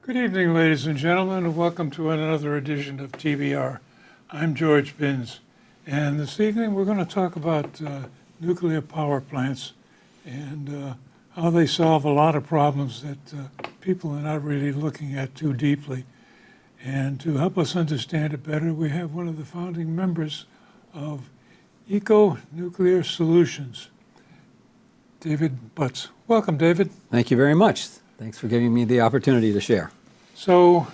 Good evening, ladies and gentlemen, and welcome to another edition of TBR. I'm George Binns, and this evening we're going to talk about nuclear power plants and how they solve a lot of problems that people are not really looking at too deeply. And to help us understand it better, we have one of the founding members of Eco Nuclear Solutions, David Butz. Welcome, David. Thank you very much. Thanks for giving me the opportunity to share. So,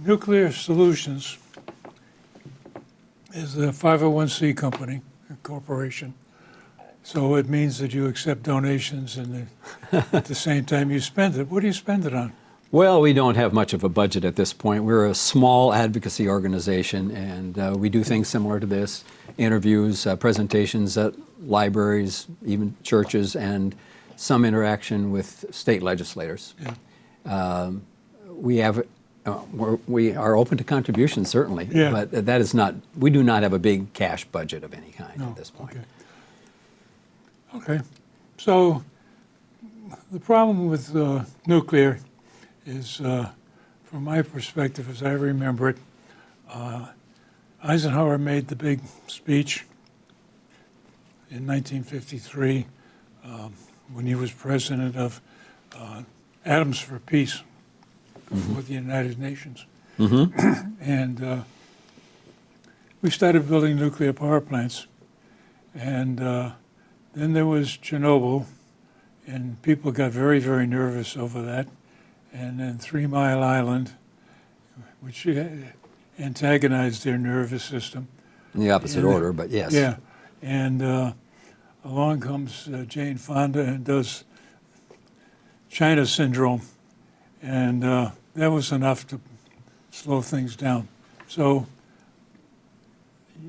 Nuclear Solutions is a 501c company, a corporation. So it means that you accept donations and at the same time you spend it. What do you spend it on? Well, we don't have much of a budget at this point. We're a small advocacy organization, and we do things similar to this: interviews, presentations at libraries, even churches, and some interaction with state legislators. Yeah. We are open to contributions, certainly, yeah. But that is not. We do not have a big cash budget of any kind at this point. Okay. So the problem with nuclear is, from my perspective, as I remember it, Eisenhower made the big speech in 1953 when he was president of Atoms for Peace before the United Nations. And we started building nuclear power plants. And then there was Chernobyl, and people got very, very nervous over that. And then 3 Mile Island, which antagonized their nervous system. In the opposite order, but yes. Yeah. And along comes Jane Fonda and does China syndrome. And that was enough to slow things down. So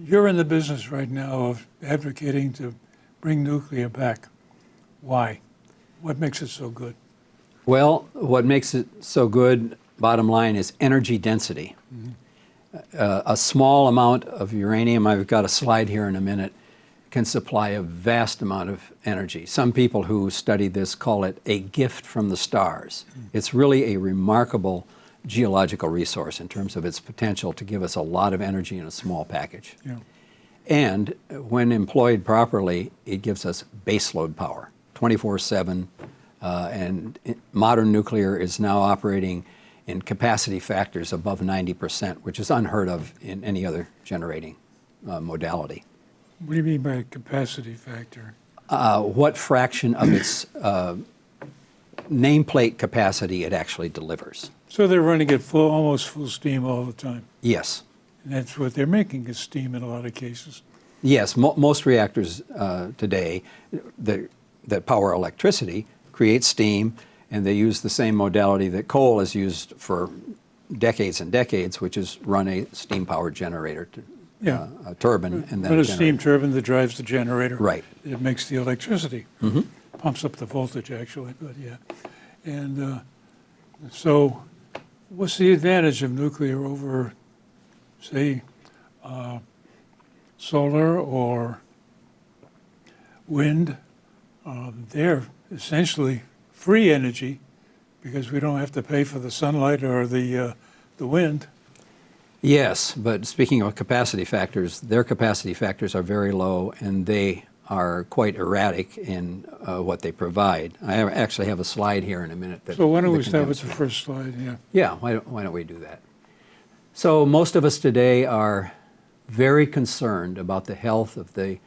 you're in the business right now of advocating to bring nuclear back. Why? What makes it so good? Well, what makes it so good, bottom line, is energy density. A small amount of uranium, I've got a slide here in a minute, can supply a vast amount of energy. Some people who study this call it a gift from the stars. It's really a remarkable geological resource in terms of its potential to give us a lot of energy in a small package. Yeah. And when employed properly, it gives us baseload power, 24/7. And modern nuclear is now operating in capacity factors above 90%, which is unheard of in any other generating modality. What do you mean by capacity factor? What fraction of its nameplate capacity it actually delivers. So they're running at almost full steam all the time. Yes. And that's what they're making is steam in a lot of cases. Yes, most reactors today that power electricity create steam, and they use the same modality that coal has used for decades and decades, which is run a steam-powered generator, a turbine, and then a steam turbine that drives the generator. Right. It makes the electricity. Pumps up the voltage, actually, but yeah. And so what's the advantage of nuclear over, say, solar or wind? They're essentially free energy because we don't have to pay for the sunlight or the wind. Yes, but speaking of capacity factors, their capacity factors are very low, and they are quite erratic in what they provide. I actually have a slide here in a minute. So why don't we start with the first slide? Yeah. Yeah, why don't we do that? So most of us today are very concerned about the health of the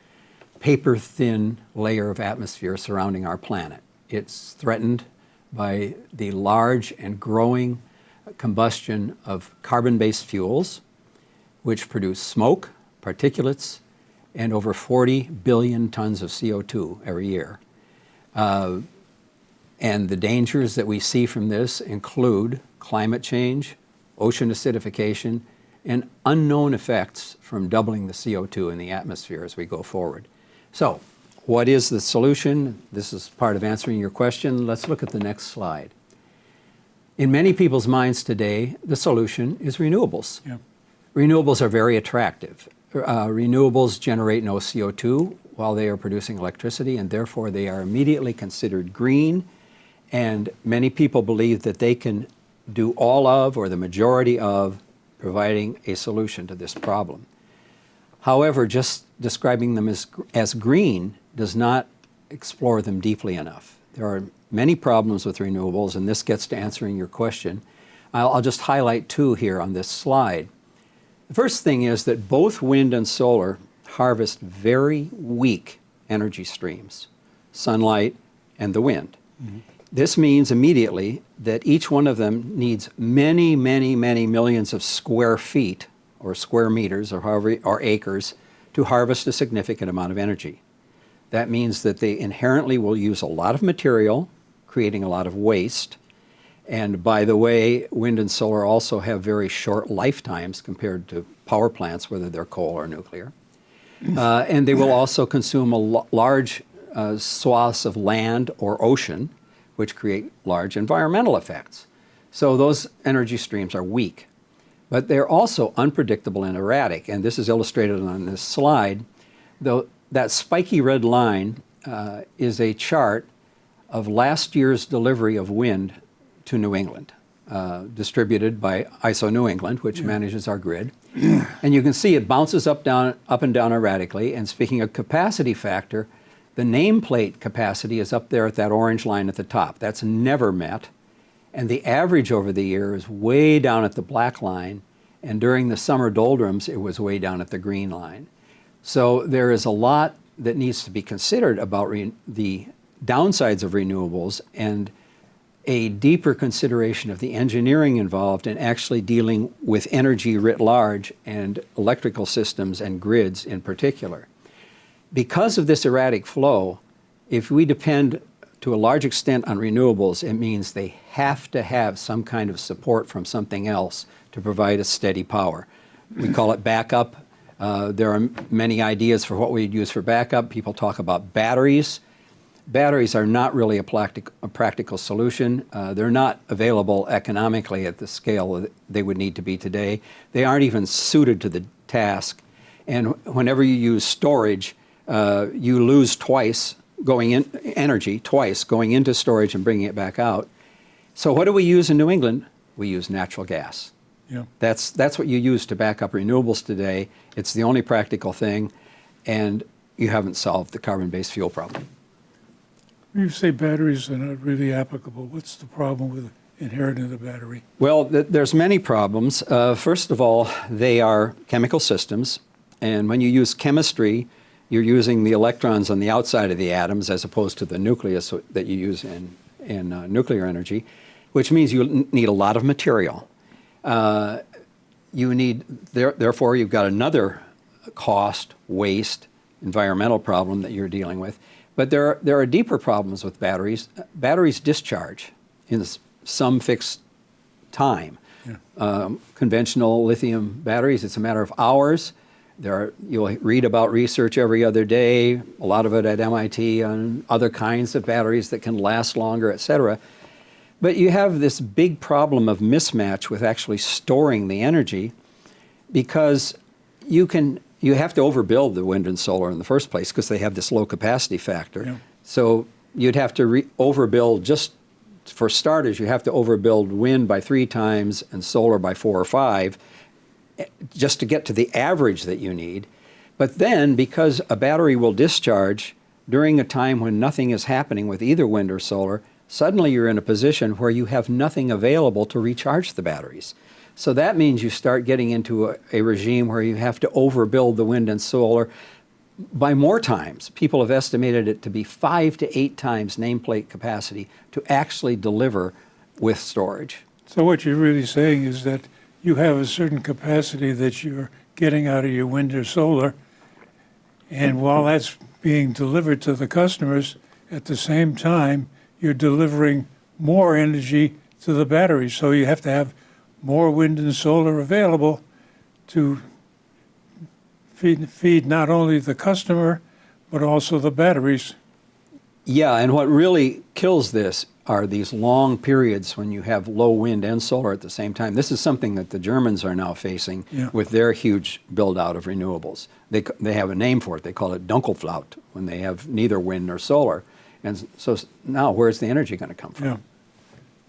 paper-thin layer of atmosphere surrounding our planet. It's threatened by the large and growing combustion of carbon-based fuels, which produce smoke, particulates, and over 40 billion tons of CO2 every year. And the dangers that we see from this include climate change, ocean acidification, and unknown effects from doubling the CO2 in the atmosphere as we go forward. So, what is the solution? This is part of answering your question. Let's look at the next slide. In many people's minds today, the solution is renewables. Yeah. Renewables are very attractive. Renewables generate no CO2 while they are producing electricity, and therefore they are immediately considered green And many people believe that they can do all of, or the majority of, providing a solution to this problem. However, just describing them as green does not explore them deeply enough. There are many problems with renewables, and this gets to answering your question. I'll just highlight two here on this slide. The first thing is that both wind and solar harvest very weak energy streams, sunlight and the wind. Mm-hmm. This means immediately that each one of them needs many, many, many millions of square feet or square meters or acres to harvest a significant amount of energy. That means that they inherently will use a lot of material, creating a lot of waste. And by the way, wind and solar also have very short lifetimes compared to power plants, whether they're coal or nuclear. And they will also consume large swaths of land or ocean, which create large environmental effects. So those energy streams are weak. But they're also unpredictable and erratic. And this is illustrated on this slide. Though that spiky red line is a chart of last year's delivery of wind to New England, distributed by ISO New England, which manages our grid. And you can see it bounces up and down erratically. And speaking of capacity factor, the nameplate capacity is up there at that orange line at the top. That's never met. And the average over the year is way down at the black line. And during the summer doldrums, it was way down at the green line. So there is a lot that needs to be considered about the downsides of renewables and a deeper consideration of the engineering involved in actually dealing with energy writ large and electrical systems and grids in particular. Because of this erratic flow, if we depend to a large extent on renewables, it means they have to have some kind of support from something else to provide a steady power. We call it backup. There are many ideas for what we'd use for backup. People talk about batteries. Batteries are not really a practical solution. They're not available economically at the scale that they would need to be today. They aren't even suited to the task. And whenever you use storage, you lose energy twice going into storage and bringing it back out. So what do we use in New England? We use natural gas. Yeah. That's what you use to back up renewables today. It's the only practical thing, and you haven't solved the carbon-based fuel problem. You say batteries are not really applicable. What's the problem with inherent in the battery? Well, there's many problems. First of all, they are chemical systems, and when you use chemistry, you're using the electrons on the outside of the atoms as opposed to the nucleus that you use in nuclear energy, which means you need a lot of material. Therefore, you've got another cost, waste, environmental problem that you're dealing with. But there are deeper problems with batteries. Batteries discharge in some fixed time. Yeah. Conventional lithium batteries, it's a matter of hours. You'll read about research every other day, a lot of it at MIT on other kinds of batteries that can last longer, et cetera. But you have this big problem of mismatch with actually storing the energy, because you have to overbuild the wind and solar in the first place because they have this low capacity factor. Yeah. So you'd have to overbuild, just for starters, you have to overbuild wind by 3 times and solar by 4 or 5 just to get to the average that you need. But then, because a battery will discharge during a time when nothing is happening with either wind or solar, suddenly you're in a position where you have nothing available to recharge the batteries. So that means you start getting into a regime where you have to overbuild the wind and solar by more times. People have estimated it to be 5 to 8 times nameplate capacity to actually deliver with storage. So what you're really saying is that you have a certain capacity that you're getting out of your wind or solar, and while that's being delivered to the customers, at the same time, you're delivering more energy to the batteries. So you have to have more wind and solar available to feed not only the customer, but also the batteries. Yeah, and what really kills this are these long periods when you have low wind and solar at the same time. This is something that the Germans are now facing with their huge build-out of renewables. They have a name for it. They call it Dunkelflaut, when they have neither wind nor solar. And so now where's the energy going to come from? Yeah,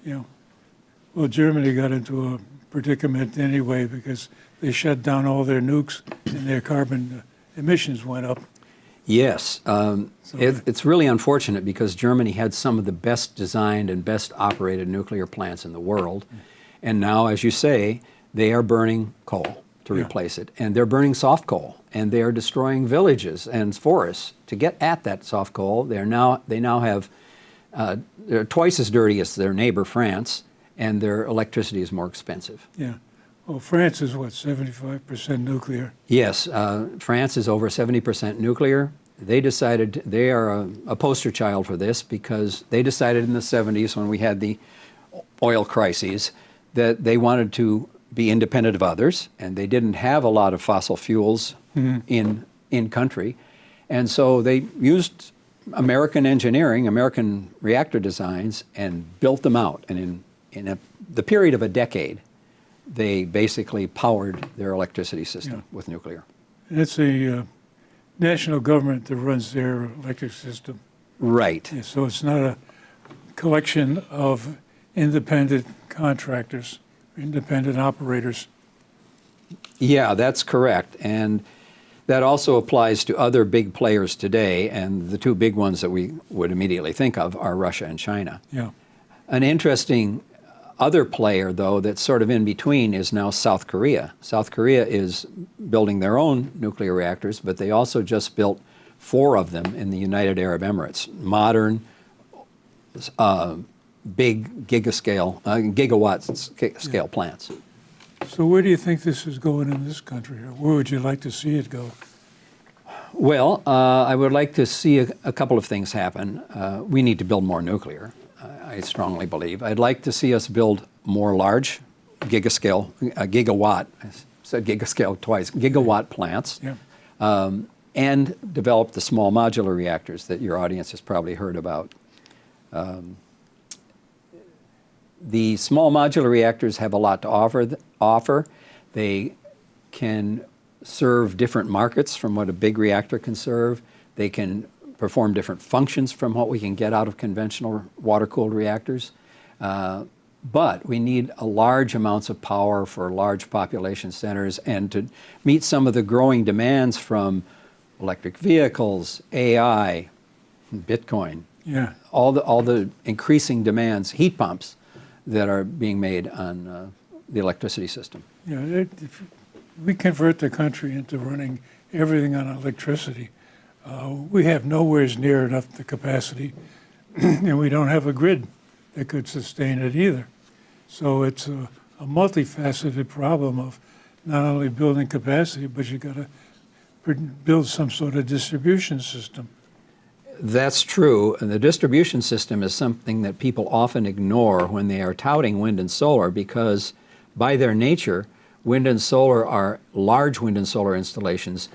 yeah. Well, Germany got into a predicament anyway because they shut down all their nukes and their carbon emissions went up. Yes, it's really unfortunate because Germany had some of the best designed and best operated nuclear plants in the world. And now, as you say, they are burning coal to replace it. And they're burning soft coal. And they are destroying villages and forests to get at that soft coal. They now have, they're twice as dirty as their neighbor France, and their electricity is more expensive. Yeah. Well, France is what, 75% nuclear? Yes, France is over 70% nuclear. They decided, they are a poster child for this because they decided in the 70s when we had the oil crises that they wanted to be independent of others, and they didn't have a lot of fossil fuels in country. And so they used American engineering, American reactor designs, and built them out. And in the period of a decade, they basically powered their electricity system with nuclear. And it's a national government that runs their electric system. Right. Yeah, so it's not a collection of independent contractors, independent operators. Yeah, that's correct. And that also applies to other big players today. And the two big ones that we would immediately think of are Russia and China. Yeah. An interesting other player, though, that's sort of in between is now South Korea. South Korea is building their own nuclear reactors, but they also just built 4 of them in the United Arab Emirates. Modern, big gigawatt scale plants. So where do you think this is going in this country? Or where would you like to see it go? Well, I would like to see a couple of things happen. We need to build more nuclear, I strongly believe. I'd like to see us build more large gigawatt, I said gigascale twice, gigawatt plants, and develop the small modular reactors that your audience has probably heard about. The small modular reactors have a lot to offer. They can serve different markets from what a big reactor can serve. They can perform different functions from what we can get out of conventional water-cooled reactors. But we need a large amounts of power for large population centers and to meet some of the growing demands from electric vehicles, AI, Bitcoin. Yeah. All the increasing demands, heat pumps that are being made on the electricity system. Yeah, if we convert the country into running everything on electricity, we have nowhere near enough the capacity, and we don't have a grid that could sustain it either. So it's a multifaceted problem of not only building capacity, but you got to build some sort of distribution system. That's true, and the distribution system is something that people often ignore when they are touting wind and solar because by their nature, wind and solar are large wind and solar installations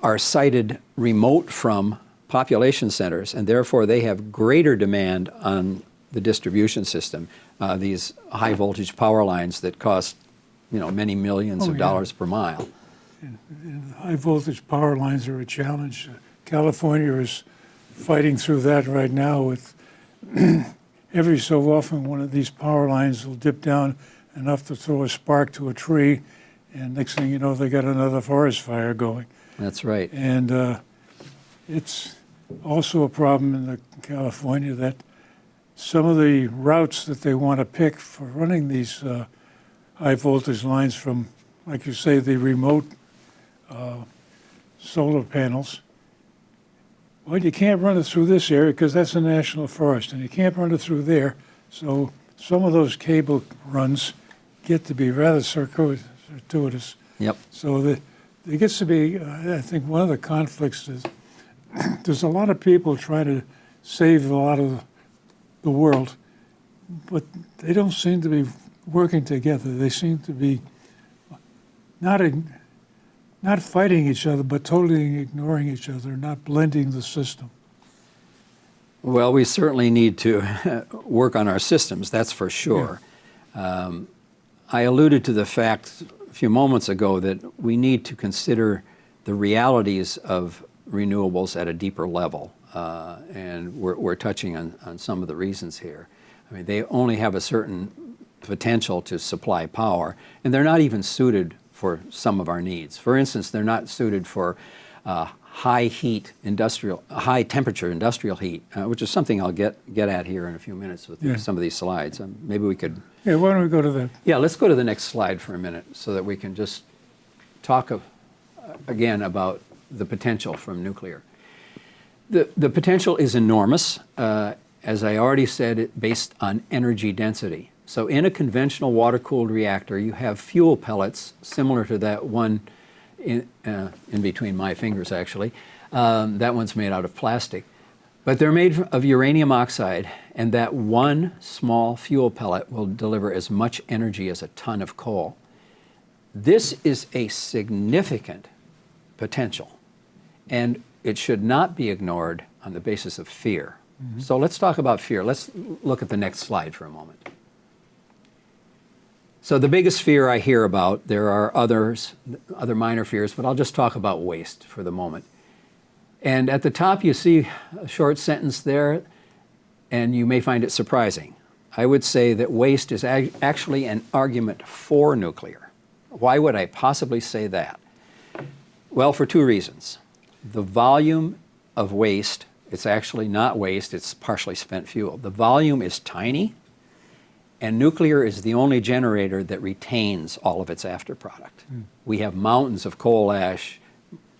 are sited remote from population centers, and therefore they have greater demand on the distribution system. These high voltage power lines that cost, many millions of dollars per mile. And high voltage power lines are a challenge. California is fighting through that right now with every so often one of these power lines will dip down enough to throw a spark to a tree, and next thing you know, they got another forest fire going. That's right. And it's also a problem in California that some of the routes that they want to pick for running these high voltage lines from, like you say, the remote solar panels, well, you can't run it through this area because that's a national forest, and you can't run it through there. So some of those cable runs get to be rather circuitous. Yep. So it gets to be, I think one of the conflicts is there's a lot of people trying to save a lot of the world, but they don't seem to be working together. They seem to be not fighting each other, but totally ignoring each other, not blending the system. Well, we certainly need to work on our systems, that's for sure. Yeah. I alluded to the fact a few moments ago that we need to consider the realities of renewables at a deeper level. and we're touching on some of the reasons here. I mean, they only have a certain potential to supply power, and they're not even suited for some of our needs. For instance, they're not suited for high temperature industrial heat, which is something I'll get at here in a few minutes with some of these slides. Maybe we could. Yeah, why don't we go to that? Yeah, let's go to the next slide for a minute so that we can just talk again about the potential from nuclear. The potential is enormous, as I already said, based on energy density. So in a conventional water-cooled reactor, you have fuel pellets similar to that one in between my fingers, actually. That one's made out of plastic. But they're made of uranium oxide, and that one small fuel pellet will deliver as much energy as a ton of coal. This is a significant potential, and it should not be ignored on the basis of fear. Mm-hmm. So let's talk about fear. Let's look at the next slide for a moment. So the biggest fear I hear about, there are other minor fears, but I'll just talk about waste for the moment. And at the top you see a short sentence there, and you may find it surprising. I would say that waste is actually an argument for nuclear. Why would I possibly say that? Well, for two reasons. The volume of waste, it's actually not waste, it's partially spent fuel. The volume is tiny, and nuclear is the only generator that retains all of its after product. We have mountains of coal ash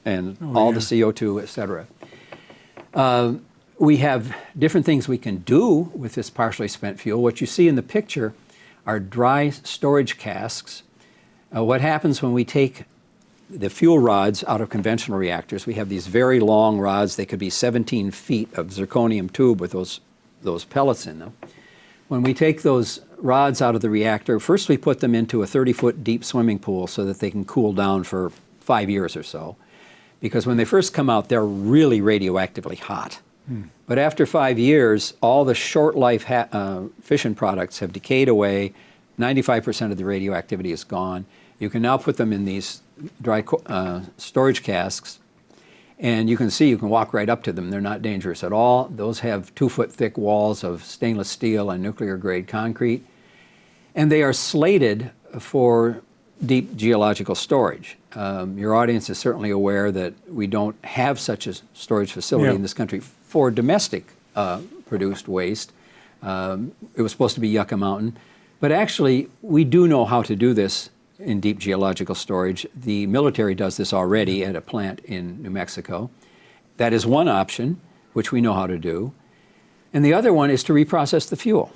and all the CO2, et cetera. We have different things we can do with this partially spent fuel. What you see in the picture are dry storage casks. What happens when we take the fuel rods out of conventional reactors? We have these very long rods. They could be 17 feet of zirconium tube with those pellets in them. When we take those rods out of the reactor, first we put them into a 30-foot deep swimming pool so that they can cool down for 5 years or so. Because when they first come out, they're really radioactively hot. But after 5 years, all the short-life fission products have decayed away. 95% of the radioactivity is gone. You can now put them in these dry storage casks, and you can see, you can walk right up to them. They're not dangerous at all. Those have 2-foot thick walls of stainless steel and nuclear-grade concrete, and they are slated for deep geological storage. Your audience is certainly aware that we don't have such a storage facility in this country for domestic produced waste. It was supposed to be Yucca Mountain, but actually we do know how to do this in deep geological storage. The military does this already at a plant in New Mexico. That is one option, which we know how to do. And the other one is to reprocess the fuel.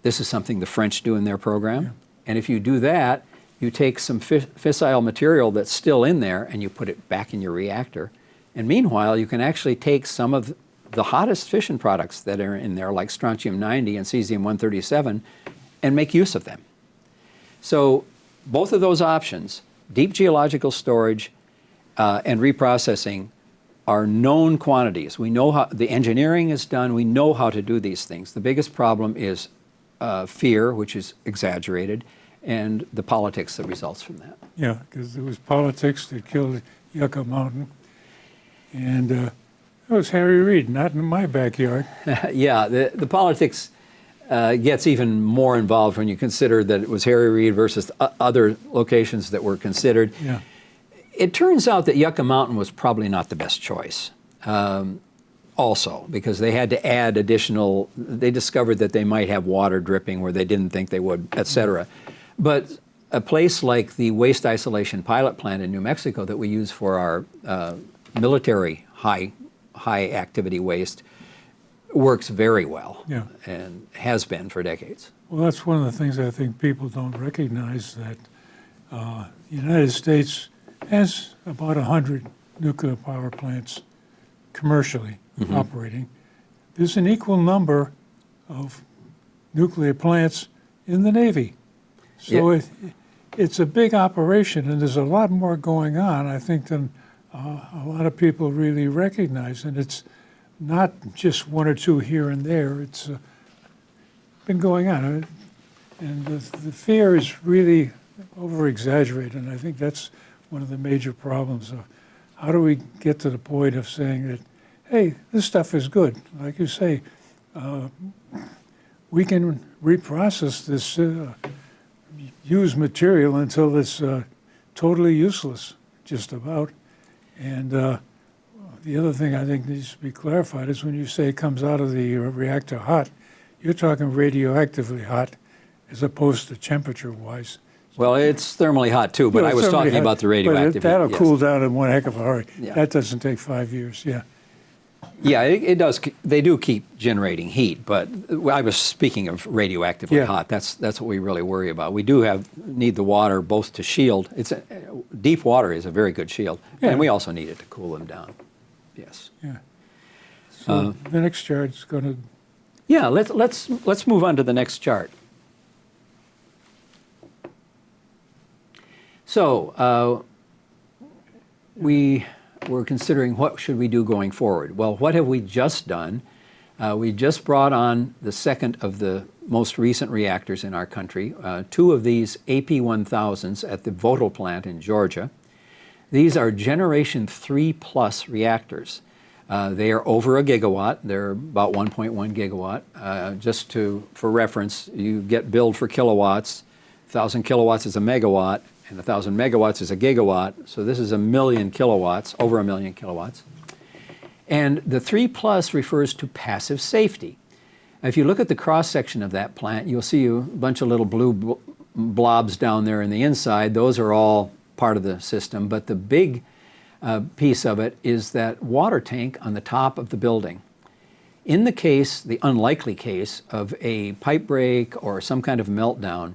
This is something the French do in their program. And if you do that, you take some fissile material that's still in there and you put it back in your reactor. And meanwhile, you can actually take some of the hottest fission products that are in there, like strontium-90 and cesium-137, and make use of them. So both of those options, deep geological storage and reprocessing, are known quantities. We know how the engineering is done. We know how to do these things. The biggest problem is fear, which is exaggerated, and the politics that results from that. Yeah, because it was politics that killed Yucca Mountain. And it was Harry Reid, not in my backyard. Yeah, the politics gets even more involved when you consider that it was Harry Reid versus other locations that were considered. Yeah. It turns out that Yucca Mountain was probably not the best choice. Also, because they had to add additional, they discovered that they might have water dripping where they didn't think they would, et cetera. But a place like the waste isolation pilot plant in New Mexico that we use for our military high activity waste works very well and has been for decades. Well, that's one of the things I think people don't recognize, that the United States has about 100 nuclear power plants commercially operating. There's an equal number of nuclear plants in the Navy. So it's a big operation, and there's a lot more going on, I think, than a lot of people really recognize. And it's not just one or two here and there. It's been going on. And the fear is really over-exaggerated, and I think that's one of the major problems. How do we get to the point of saying that, hey, this stuff is good. Like you say, we can reprocess this used material until it's totally useless, just about. And the other thing I think needs to be clarified is when you say it comes out of the reactor hot, you're talking radioactively hot as opposed to temperature-wise. Well, it's thermally hot too, but Yeah, I was certainly talking hot, about the but radioactive heat, that'll yes. cool down in one heck of a hurry. Yeah. That doesn't take 5 years, yeah. Yeah, it does. They do keep generating heat, but I was speaking of radioactively Yeah. hot. That's what we really worry about. We do need the water both to shield. Deep water is a very good shield, Yeah. and we also need it to cool them down. Yes. Yeah. So the next chart's going to, Yeah. Let's move on to the next chart. So we were considering what should we do going forward. Well, what have we just done? We just brought on the second of the most recent reactors in our country, two of these AP1000s at the Votel plant in Georgia. These are Generation 3 plus reactors. They are over a gigawatt. They're about 1.1 gigawatt. For reference, you get billed for kilowatts. 1,000 kilowatts is a megawatt, and 1,000 megawatts is a gigawatt. So this is 1,000,000 kilowatts, over 1,000,000 kilowatts. And the 3 plus refers to passive safety. If you look at the cross-section of that plant, you'll see a bunch of little blue blobs down there in the inside. Those are all part of the system, but the big piece of it is that water tank on the top of the building. In the case, the unlikely case of a pipe break or some kind of meltdown,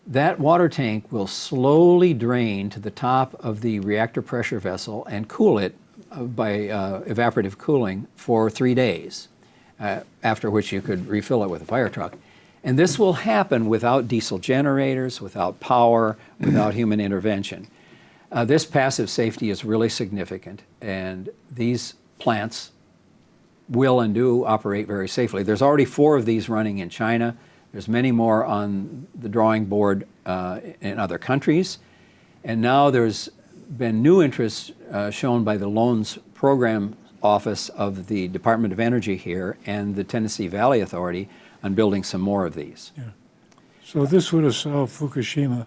that water tank will slowly drain to the top of the reactor pressure vessel and cool it by evaporative cooling for 3 days, after which you could refill it with a fire truck. And this will happen without diesel generators, without power, without human intervention. This passive safety is really significant, and these plants will and do operate very safely. There's already 4 of these running in China. There's many more on the drawing board in other countries. And now there's been new interest shown by the Loans Program Office of the Department of Energy here and the Tennessee Valley Authority on building some more of these. yeah. So this would have solved Fukushima.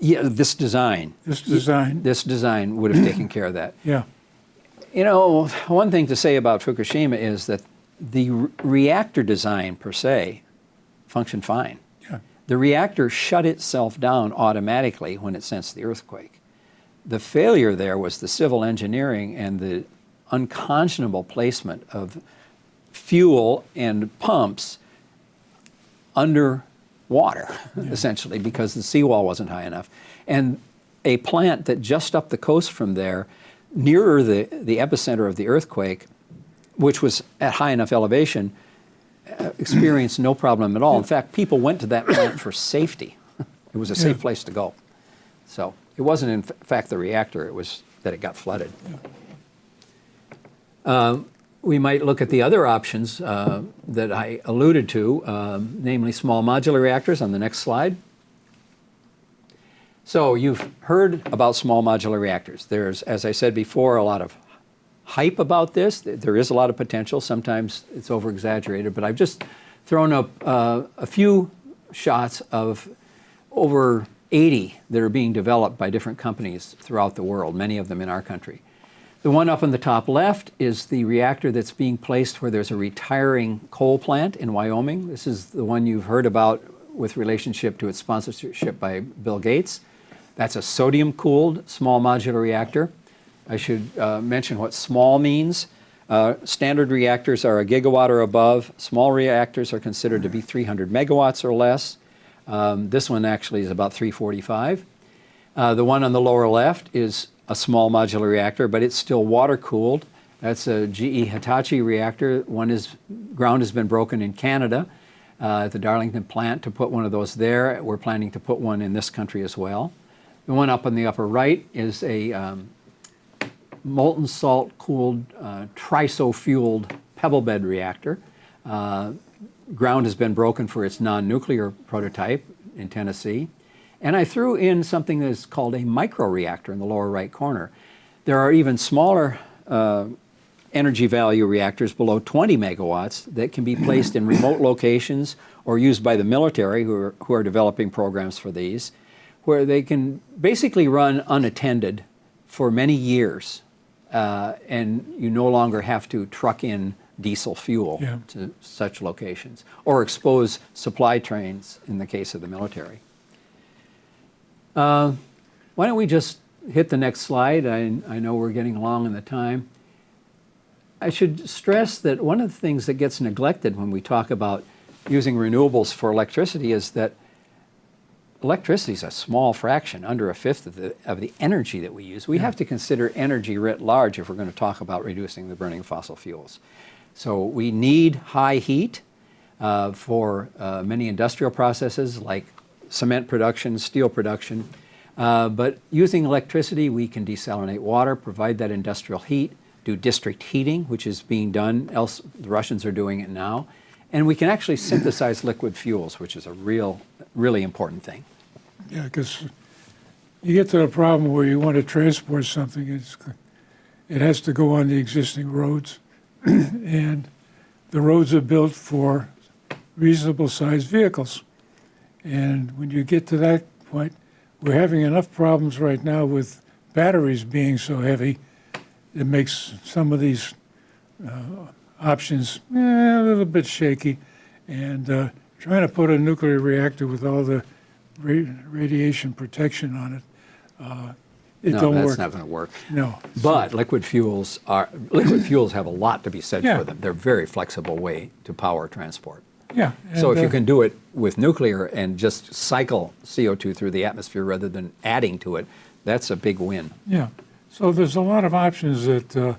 Yeah, this design would have taken care of that. Yeah, You know, one thing to say about Fukushima is that the reactor design per se functioned fine. yeah, The reactor shut itself down automatically when it sensed the earthquake. The failure there was the civil engineering and the unconscionable placement of fuel and pumps under water, essentially, because the seawall wasn't high enough. And a plant that just up the coast from there, nearer the epicenter of the earthquake, which was at high enough elevation, experienced no problem at all. In fact, people went to that plant for safety. It was a safe place to go. So it wasn't, in fact, the reactor. It was that it got flooded. We might look at the other options that I alluded to, namely small modular reactors on the next slide. So you've heard about small modular reactors. There's, as I said before, a lot of hype about this. There is a lot of potential. Sometimes it's over-exaggerated, but I've just thrown up a few shots of over 80 that are being developed by different companies throughout the world, many of them in our country. The one up on the top left is the reactor that's being placed where there's a retiring coal plant in Wyoming. This is the one you've heard about with relationship to its sponsorship by Bill Gates. That's a sodium-cooled small modular reactor. I should mention what small means. Standard reactors are a gigawatt or above. Small reactors are considered to be 300 megawatts or less. This one actually is about 345. The one on the lower left is a small modular reactor, but it's still water-cooled. That's a GE Hitachi reactor. Ground has been broken in Canada at the Darlington plant to put one of those there. We're planning to put one in this country as well. The one up on the upper right is a molten salt-cooled, triso-fueled pebble bed reactor. Ground has been broken for its non-nuclear prototype in Tennessee. And I threw in something that's called a microreactor in the lower right corner. There are even smaller energy value reactors below 20 megawatts that can be placed in remote locations or used by the military who are developing programs for these, where they can basically run unattended for many years, and you no longer have to truck in diesel fuel Yeah. to such locations, or expose supply trains in the case of the military. Why don't we just hit the next slide? I know we're getting along in the time. I should stress that one of the things that gets neglected when we talk about using renewables for electricity is that electricity is a small fraction, under a fifth of the energy that we use. We have to consider energy writ large if we're going to talk about reducing the burning of fossil fuels. So we need high heat for many industrial processes like cement production, steel production. But using electricity, we can desalinate water, provide that industrial heat, do district heating, which is being done. The Russians are doing it now. And we can actually synthesize liquid fuels, which is a really important thing. Yeah, because you get to the problem where you want to transport something, it has to go on the existing roads. And the roads are built for reasonable sized vehicles. And when you get to that point, we're having enough problems right now with batteries being so heavy. It makes some of these options a little bit shaky. And trying to put a nuclear reactor with all the radiation protection on it, it No, don't that's work. not going to work. No. But liquid fuels have a lot to be said Yeah. for them. They're a very flexible way to power transport. Yeah. So and, if you can do it with nuclear and just cycle CO2 through the atmosphere rather than adding to it, that's a big win. Yeah. So there's a lot of options that can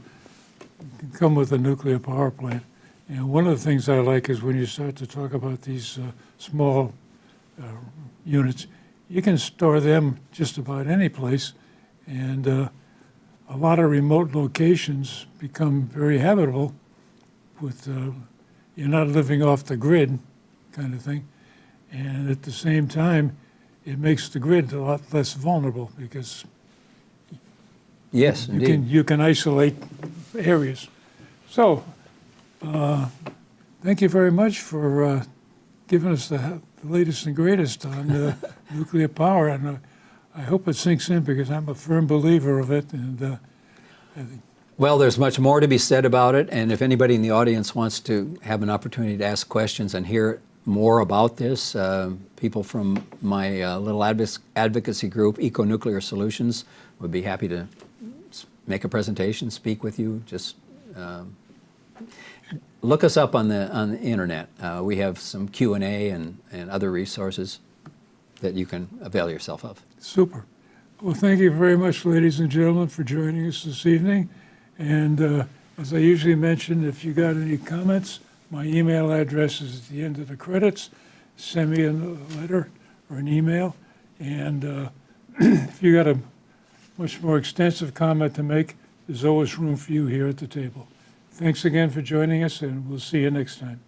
come with a nuclear power plant. And one of the things I like is when you start to talk about these small units, you can store them just about any place. And a lot of remote locations become very habitable with you're not living off the grid kind of thing. And at the same time, it makes the grid a lot less vulnerable because Yes, indeed. you can isolate areas. So, thank you very much for giving us the latest and greatest on nuclear power. And I hope it sinks in because I'm a firm believer of it. And Well, there's much more to be said about it, and if anybody in the audience wants to have an opportunity to ask questions and hear more about this, people from my little advocacy group, Eco-Nuclear Solutions, would be happy to make a presentation, speak with you. Just look us up on the internet. We have some Q&A and other resources that you can avail yourself of. super. Well, thank you very much, ladies and gentlemen, for joining us this evening. And as I usually mention, if you got any comments, my email address is at the end of the credits. Send me a letter or an email. And if you got a much more extensive comment to make, there's always room for you here at the table. Thanks again for joining us, and we'll see you next time.